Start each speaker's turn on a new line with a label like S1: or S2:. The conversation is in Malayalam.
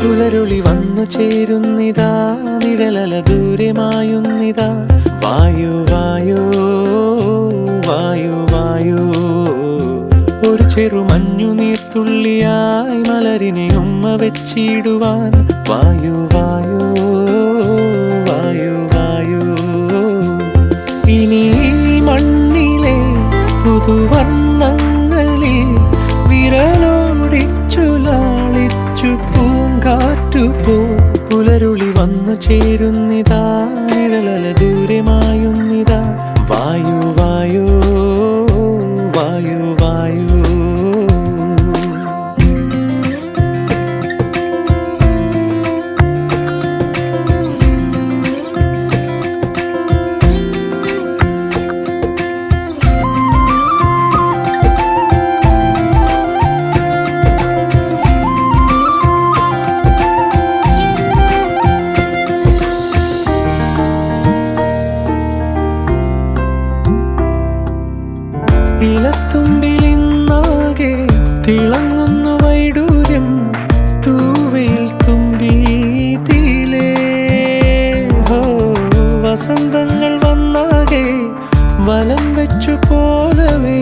S1: പുലരുളി വന്നു ചേരുന്നിതാ, നിഴലല ദൂരെ മായുന്നിതാ. വായു വായു വായു വായു, ഒരു ചെറു മഞ്ഞു നീർത്തുള്ളിയായി മലരിനെ ഉമ്മ വെച്ചിടുവാൻ. വായു വായു വായു വായു, ഇനി മണ്ണിലെ പുതുവർണ്ണങ്ങളിൽ വിരലോടിച്ചു ലാളിച്ചു പൂങ്കാറ്റുപോ. പുലരുളി വന്നു ചേരുന്നിതാ, നിഴലല ദൂരെ മായുന്നിതാ. വായു വായു വായു വായു. ഇലത്തുമ്പിലിന്നാകെ തിളങ്ങുന്നു വൈഡൂര്യം, തൂവയിൽ തുമ്പീതിലേ. വസന്തങ്ങൾ വന്നാകെ വലം വെച്ചു പോലവേ